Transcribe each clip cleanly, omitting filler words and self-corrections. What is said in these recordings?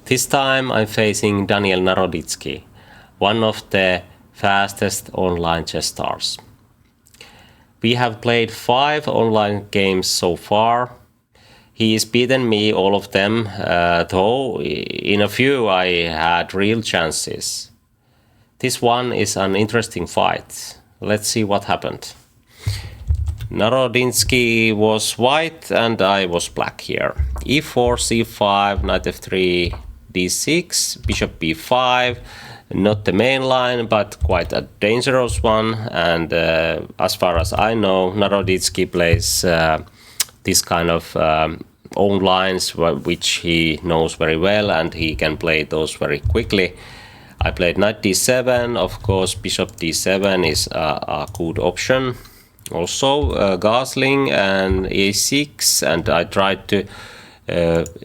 This time I'm facing Daniel Naroditsky, one of the fastest online chess stars. We have played 5 online games so far. He has beaten me all of them, though in a few I had real chances. This one is an interesting fight. Let's see what happened. Naroditsky was white and I was black here. e4, c5, knight f3, d6, bishop b5. Not the main line, but quite a dangerous one. And as far as I know, Naroditsky plays this kind of own lines, which he knows very well, and he can play those very quickly. I played knight d7. Of course, bishop d7 is a good option. Also, castling and a6, and I tried to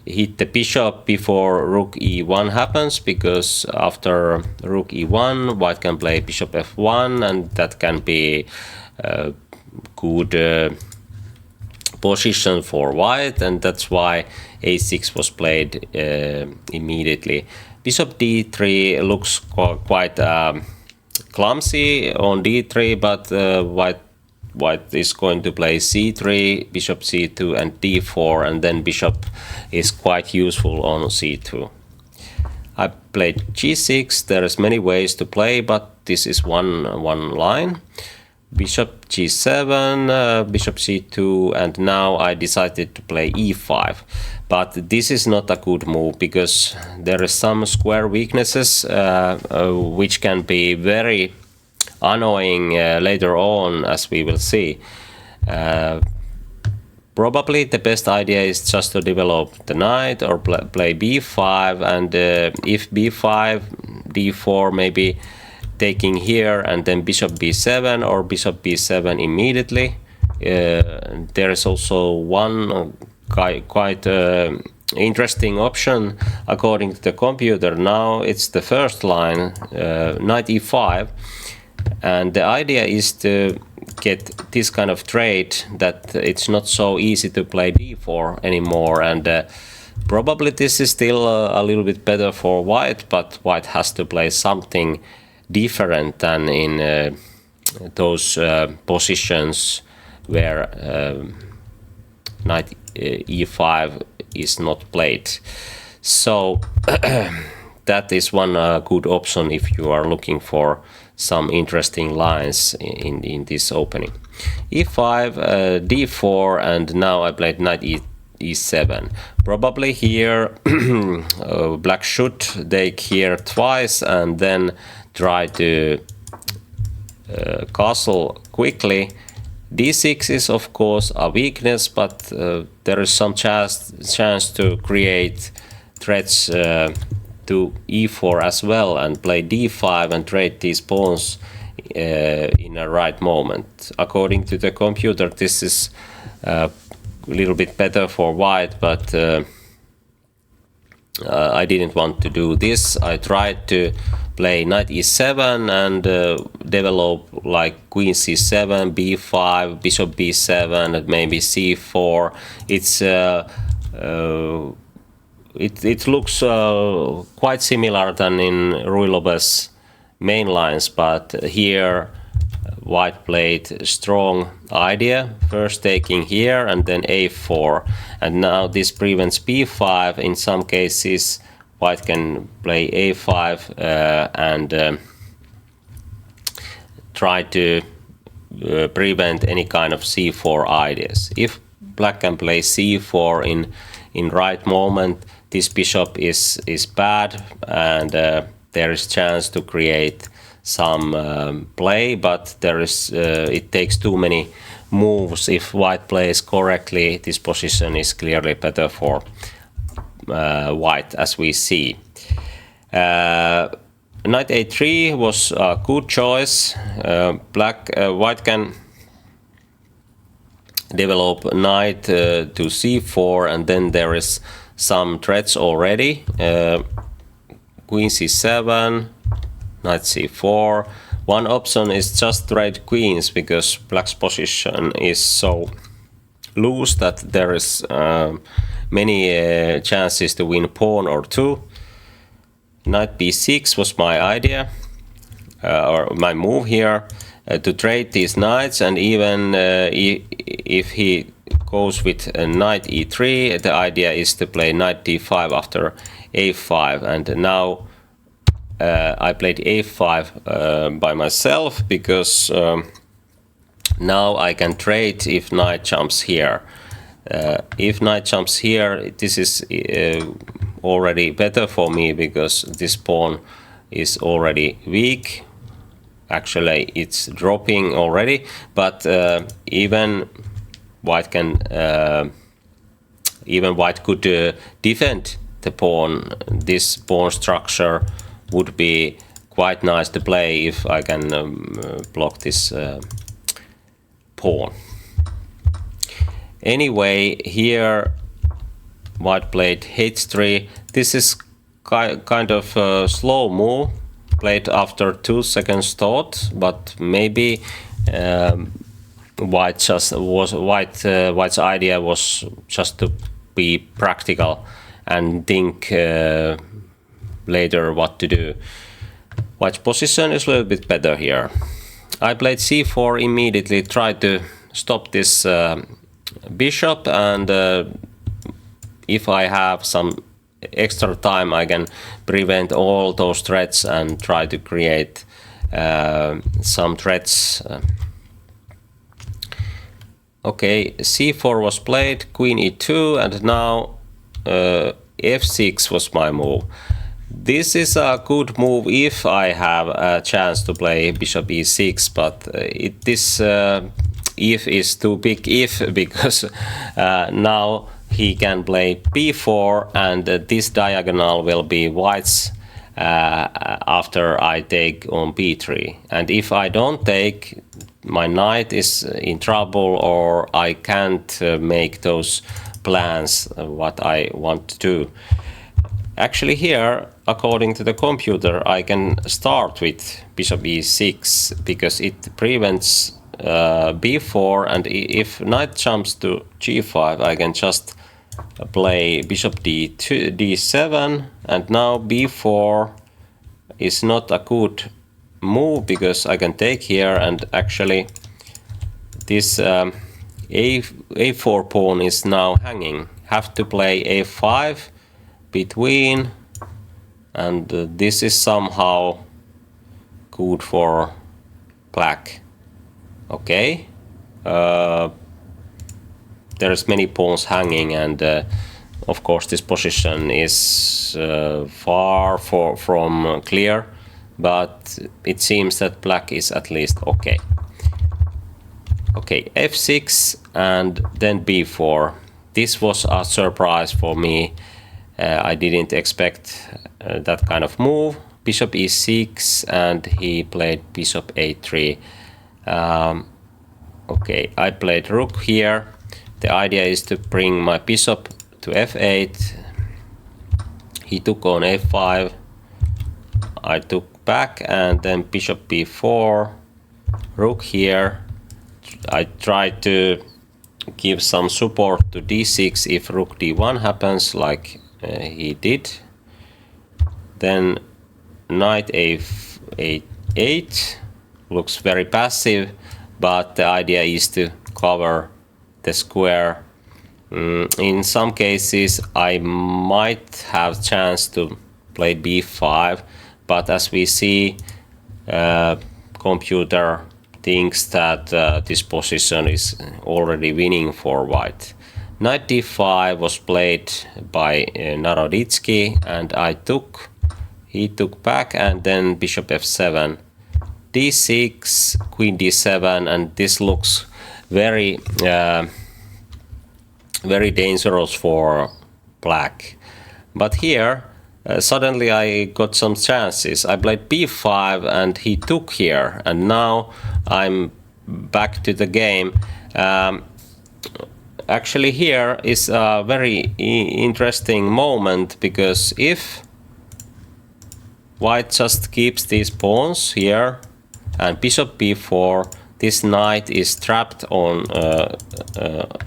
hit the bishop before rook e1 happens, because after rook e1 white can play bishop f1, and that can be a good position for white, and that's why a6 was played immediately. Bishop d3 looks quite clumsy on d3, but white is going to play c3, bishop c2 and d4, and then bishop is quite useful on c2. I played g6. There is many ways to play, but this is one line. Bishop g7, bishop c2, and now I decided to play e5. But this is not a good move, because there is some square weaknesses which can be very annoying later on, as we will see. Probably the best idea is just to develop the knight or play b5, and if b5, d4, maybe taking here and then bishop b7 or bishop b7 immediately. There is also one quite interesting option according to the computer. Now it's the first line, knight e5. And the idea is to get this kind of trade that it's not so easy to play d4 anymore, and probably this is still a little bit better for white, but white has to play something different than in those positions where knight e5 is not played. So that is one good option if you are looking for some interesting lines in this opening. e5, d4, and now I played knight e7. Probably here black should take here twice and then try to castle quickly. d6 is of course a weakness, but there is some chance to create threats to e4 as well, and play d5 and trade these pawns in a right moment. According to the computer, this is a little bit better for white, but I didn't want to do this. I tried to play knight e7 and develop like queen c7, b5, bishop b7, and maybe c4. It looks quite similar than in Ruilove's main lines, but here white played strong idea, first taking here and then a4, and now this prevents b5. In some cases white can play a5 and try to prevent any kind of c4 ideas. If black can play c4 in right moment, this bishop is bad, and there is chance to create some play, but there is it takes too many moves. If white plays correctly, this position is clearly better for white, as we see. Knight a3 was a good choice. White can develop knight to c4, and then there is some threats already. Queen c7, knight c4. One option is just trade queens, because black's position is so loose that there is many chances to win pawn or two. knight b6 was my idea, or my move here, to trade these knights, and even if he goes with knight e3, the idea is to play knight d5 after a5, and now I played a5 by myself because now I can trade if knight jumps here. If knight jumps here, this is already better for me because this pawn is already weak. Actually, it's dropping already, but even white could defend the pawn. This pawn structure would be quite nice to play if I can block this pawn. Anyway, here white played h3. This is kind of a slow move, played after 2 seconds thought, but maybe White's idea was just to be practical and think later what to do. White's position is a little bit better here. I played c4 immediately, tried to stop this bishop, and if I have some extra time I can prevent all those threats and try to create some threats. Okay, c4 was played, queen e2, and now f6 was my move. This is a good move if I have a chance to play bishop e6, but this if is too big if, because now he can play b4, and this diagonal will be white's after I take on b3. And if I don't take, my knight is in trouble, or I can't make those plans what I want to do. Actually here, according to the computer, I can start with bishop e6 because it prevents b4, and if knight jumps to g5 I can just play bishop d2, d7, and now b4 is not a good move because I can take here, and actually this a4 pawn is now hanging. Have to play a5 between, and this is somehow good for black. Okay, there's many pawns hanging, and of course this position is far from clear, but it seems that black is at least okay. Okay, f6 and then b4. This was a surprise for me. I didn't expect that kind of move. Bishop e6, and he played bishop a3. Okay, I played rook here. The idea is to bring my bishop to f8. He took on a5. I took back, and then bishop b4. Rook here. I tried to give some support to d6 if rook d1 happens, like he did. Then knight a8 looks very passive, but the idea is to cover the square. In some cases I might have chance to play b5, but as we see, computer thinks that this position is already winning for white. Knight d5 was played by Naroditsky, and I took. He took back, and then bishop f7, d6, queen d7, and this looks very very dangerous for black. But here suddenly I got some chances. I played b5 and he took here, and now I'm back to the game. Actually here is a very interesting moment, because if white just keeps these pawns here and bishop b4, this knight is trapped on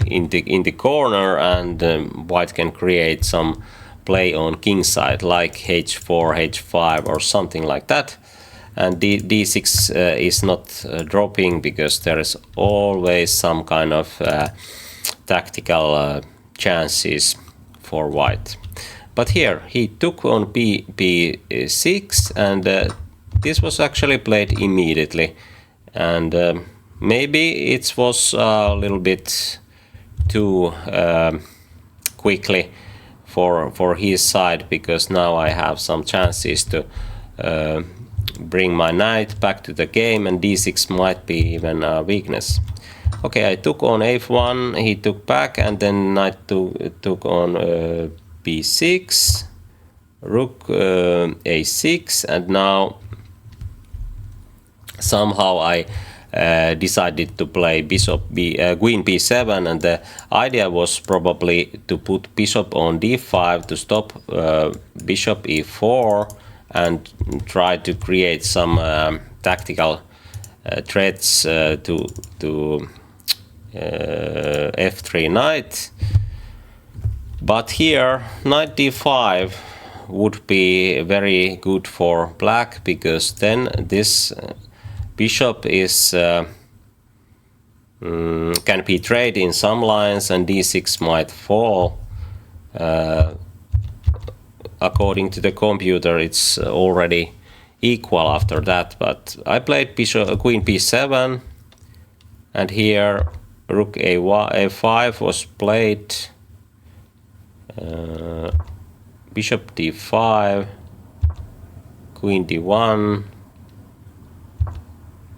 in the corner, and white can create some play on king side, like h4, h5 or something like that. And d6 is not dropping because there is always some kind of tactical chances for white. But here he took on b6, and this was actually played immediately, and maybe it was a little bit too quickly for his side, because now I have some chances to bring my knight back to the game, and d6 might be even a weakness. Okay, I took on f1, he took back, and then knight took on b6, rook a6, and now somehow I decided to play queen b7, and the idea was probably to put bishop on d5 to stop bishop e4 and try to create some tactical threats to f3 knight. But here knight d5 would be very good for black, because then this bishop is can be traded in some lines, and d6 might fall. According to the computer, it's already equal after that, but I played queen b7, and here rook a5 was played, bishop d5, queen d1,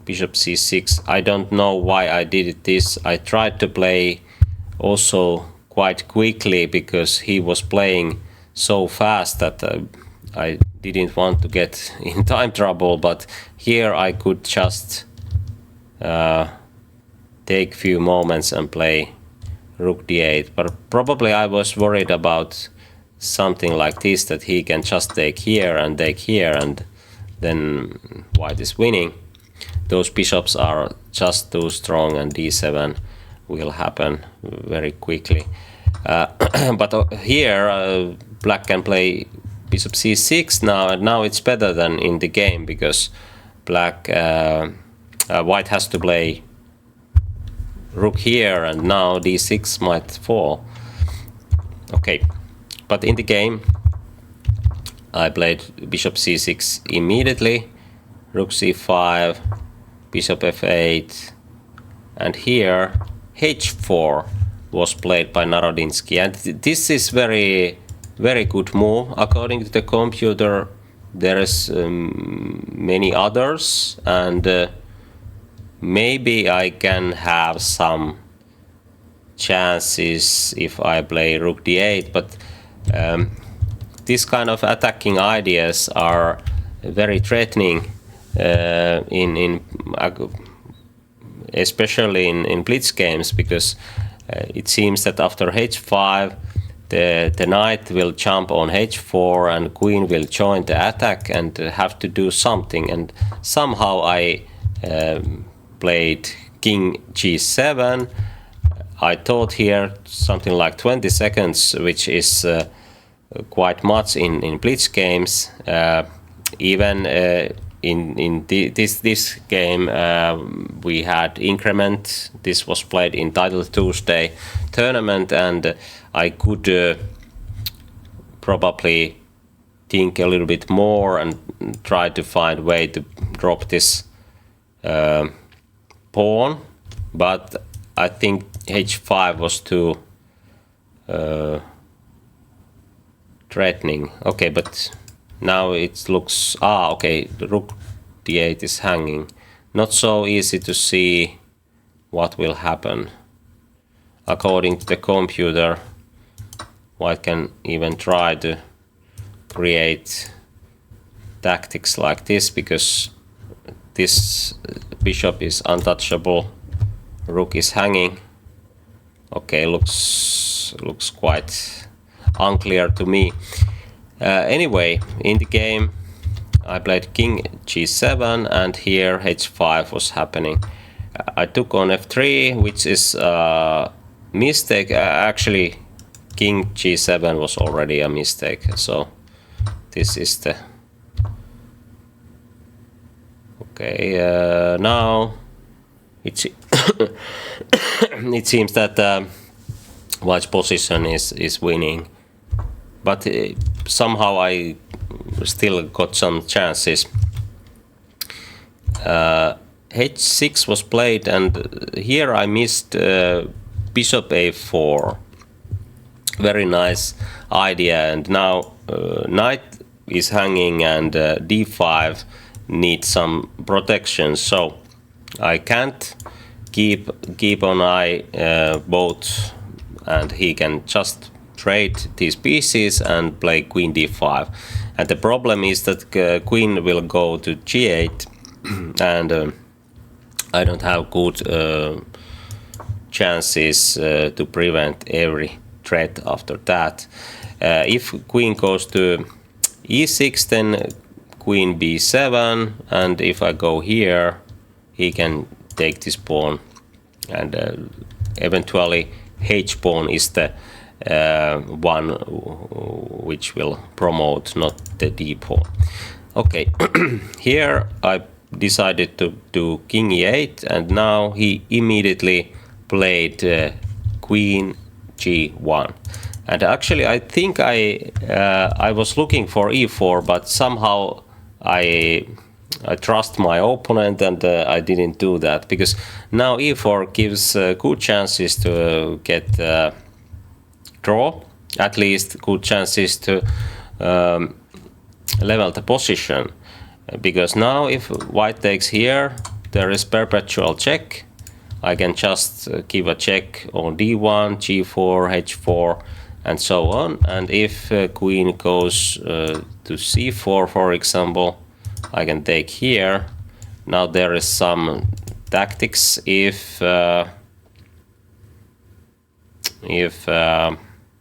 bishop c6. I don't know why I did this. I tried to play also quite quickly, because he was playing so fast that I didn't want to get in time trouble, but here I could just take few moments and play rook d8. But probably I was worried about something like this, that he can just take here, and then white is winning. Those bishops are just too strong, and d7 will happen very quickly. But here black can play bishop c6 now, and now it's better than in the game, because white has to play rook here, and now d6 might fall. Okay, but in the game I played bishop c6 immediately, rook c5, bishop f8, and here h4 was played by Naroditsky, and this is very good move. According to the computer, there is many others, and maybe I can have some chances if I play rook d8, but this kind of attacking ideas are very threatening, especially in blitz games, because it seems that after h5 the knight will jump on h4 and queen will join the attack and have to do something, and somehow I played king g7. I thought here something like 20 seconds, which is quite much in blitz games. Even in this game we had increment. This was played in Title Tuesday tournament, and I could probably think a little bit more and try to find a way to drop this pawn, but I think h5 was too threatening. Okay, but now it looks, okay, the rook d8 is hanging. Not so easy to see what will happen. According to the computer, white can even try to create tactics like this, because this bishop is untouchable, rook is hanging. Okay, looks quite unclear to me. Anyway, in the game I played king g7, and here h5 was happening. I took on f3, which is a mistake. Actually, king g7 was already a mistake, so this is the... Okay, now it seems that white's position is winning, but somehow I still got some chances. h6 was played, and here I missed bishop a4. Very nice idea, and now knight is hanging, and d5 needs some protection, so I can't keep an eye both, and he can just trade these pieces and play queen d5. And the problem is that queen will go to g8, and I don't have good chances to prevent every threat after that. If queen goes to e6, then queen b7, and if I go here, he can take this pawn, and eventually h pawn is the one which will promote, not the d pawn. Okay, here I decided to do king e8, and now he immediately played queen g1. And actually I think I was looking for e4, but somehow I trust my opponent, and I didn't do that, because now e4 gives good chances to get draw, at least good chances to level the position, because now if white takes here, there is perpetual check. I can just give a check on d1, g4, h4, and so on. And if queen goes to c4, for example, I can take here. Now there is some tactics. If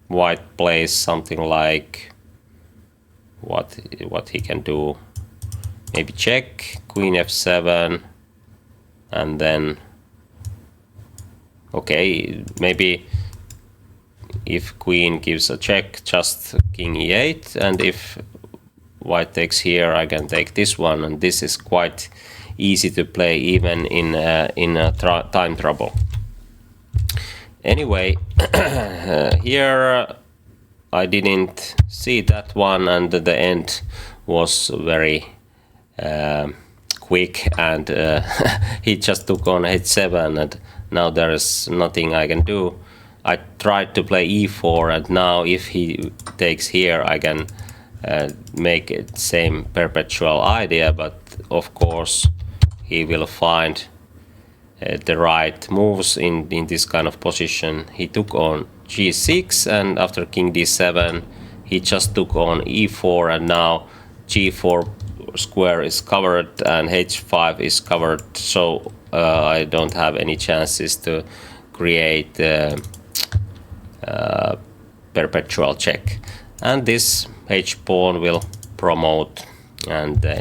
white plays something like what he can do, maybe check, queen f7, and then okay, maybe if queen gives a check, just king e8, and if white takes here, I can take this one, and this is quite easy to play even in time trouble. Anyway, here I didn't see that one, and the end was very quick, and he just took on h7, and now there is nothing I can do. I tried to play e4, and now if he takes here, I can make it same perpetual idea, but of course he will find the right moves in this kind of position. He took on g6, and after king d7 he just took on e4, and now g4 square is covered and h5 is covered, so I don't have any chances to create perpetual check, and this h pawn will promote, and the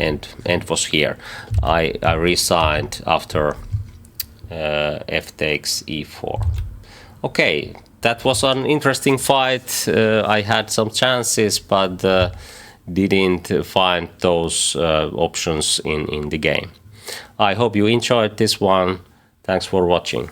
end was here. I resigned after f takes e4. Okay, that was an interesting fight. I had some chances, but didn't find those options in the game. I hope you enjoyed this one. Thanks for watching.